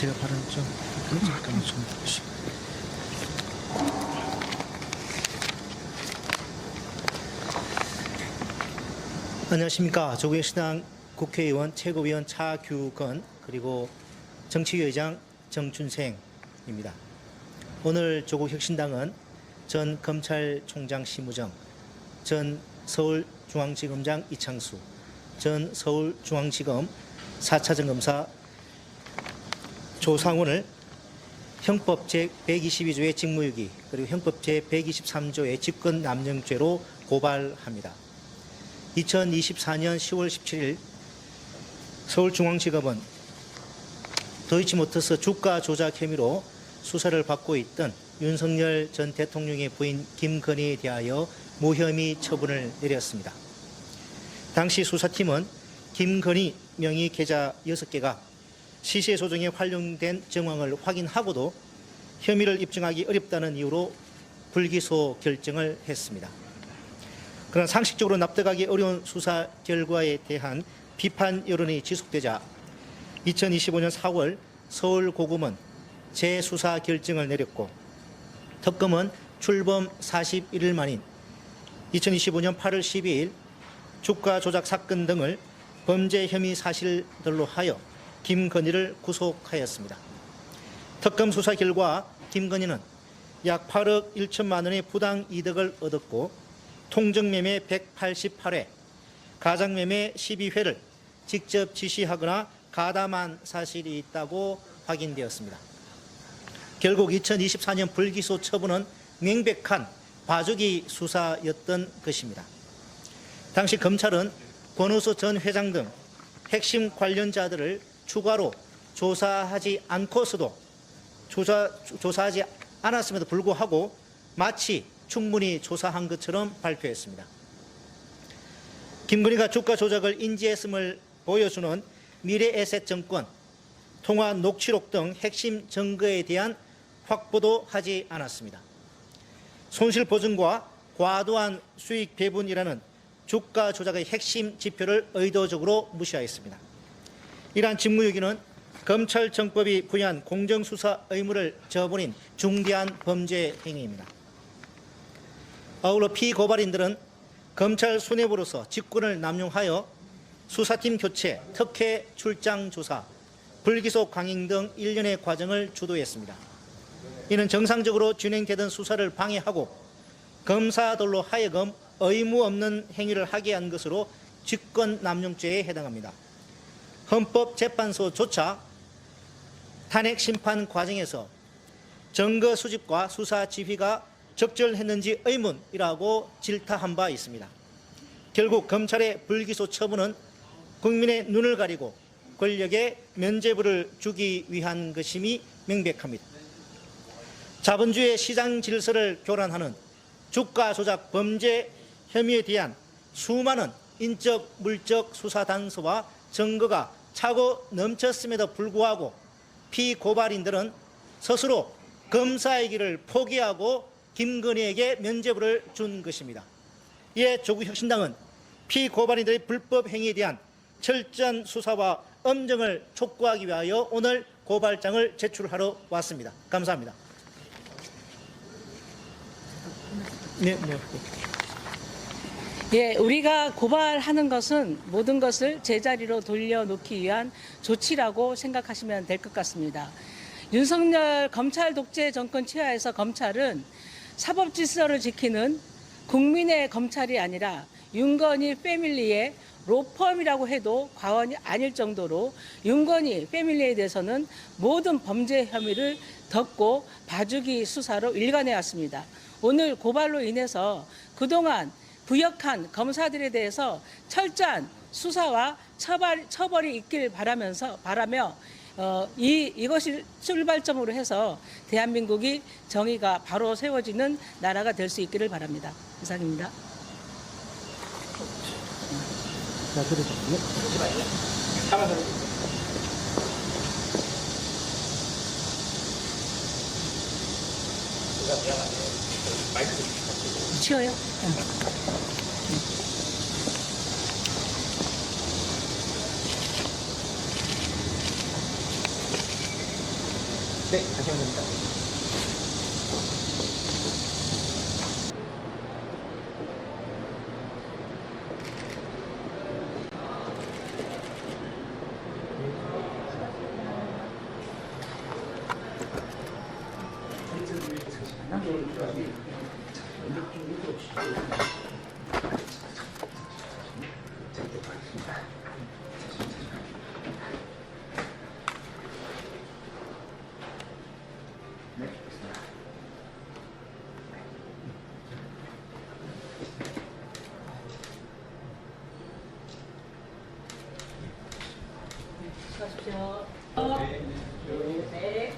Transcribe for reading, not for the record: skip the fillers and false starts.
제가 발언 좀 잠깐만 좀 보시고. 안녕하십니까. 조국혁신당 국회의원 최고위원 차규건 그리고 정치위의장 정춘생입니다. 오늘 조국혁신당은 전 검찰총장 심우정, 전 서울중앙지검장 이창수, 전 서울중앙지검 4차 전검사 조상훈을 형법 제122조의 직무유기 그리고 형법 제123조의 직권남용죄로 고발합니다. 2024년 10월 17일 서울중앙지검은 도이치모터스 주가 조작 혐의로 수사를 받고 있던 윤석열 전 대통령의 부인 김건희에 대하여 무혐의 처분을 내렸습니다. 당시 수사팀은 김건희 명의 계좌 6개가 시세 조정에 활용된 정황을 확인하고도 혐의를 입증하기 어렵다는 이유로 불기소 결정을 했습니다. 그러나 상식적으로 납득하기 어려운 수사 결과에 대한 비판 여론이 지속되자 2025년 4월 서울고검은 재수사 결정을 내렸고 특검은 출범 41일 만인 2025년 8월 12일 주가 조작 사건 등을 범죄 혐의 사실들로 하여 김건희를 구속하였습니다. 특검 수사 결과 김건희는 약 8억 1천만 원의 부당 이득을 얻었고 통정매매 188회, 가장매매 12회를 직접 지시하거나 가담한 사실이 있다고 확인되었습니다. 결국 2024년 불기소 처분은 명백한 봐주기 수사였던 것입니다. 당시 검찰은 권오수 전 회장 등 핵심 관련자들을 추가로 조사하지 않고서도 조사하지 않았음에도 불구하고 마치 충분히 조사한 것처럼 발표했습니다. 김건희가 주가 조작을 인지했음을 보여주는 미래에셋증권, 통화 녹취록 등 핵심 증거에 대한 확보도 하지 않았습니다. 손실 보증과 과도한 수익 배분이라는 주가 조작의 핵심 지표를 의도적으로 무시하였습니다. 이러한 직무유기는 검찰청법이 부여한 공정수사 의무를 저버린 중대한 범죄 행위입니다. 아울러 피고발인들은 검찰 수뇌부로서 직권을 남용하여 수사팀 교체, 특혜 출장 조사, 불기소 강행 등 일련의 과정을 주도했습니다. 이는 정상적으로 진행되던 수사를 방해하고 검사들로 하여금 의무 없는 행위를 하게 한 것으로 직권남용죄에 해당합니다. 헌법재판소조차 탄핵 심판 과정에서 증거 수집과 수사 지휘가 적절했는지 의문이라고 질타한 바 있습니다. 결국 검찰의 불기소 처분은 국민의 눈을 가리고 권력에 면죄부를 주기 위한 것임이 명백합니다. 자본주의 시장 질서를 교란하는 주가 조작 범죄 혐의에 대한 수많은 인적, 물적 수사 단서와 증거가 차고 넘쳤음에도 불구하고 피고발인들은 스스로 검사의 길을 포기하고 김건희에게 면죄부를 준 것입니다. 이에 조국혁신당은 피고발인들의 불법 행위에 대한 철저한 수사와 엄정을 촉구하기 위하여 오늘 고발장을 제출하러 왔습니다. 감사합니다. 네. 예, 우리가 고발하는 것은 모든 것을 제자리로 돌려놓기 위한 조치라고 생각하시면 될 것 같습니다. 윤석열 검찰 독재 정권 치하에서 검찰은 사법 질서를 지키는 국민의 검찰이 아니라 윤건희 패밀리의 로펌이라고 해도 과언이 아닐 정도로 윤건희 패밀리에 대해서는 모든 범죄 혐의를 덮고 봐주기 수사로 일관해 왔습니다. 오늘 고발로 인해서 그동안 부역한 검사들에 대해서 철저한 수사와 처벌이 있길 바라며 이것을 출발점으로 해서 대한민국이 정의가 바로 세워지는 나라가 될 수 있기를 바랍니다. 이상입니다. 자, 치워요? 네, 하시면 됩니다. 수고하십시오. 네.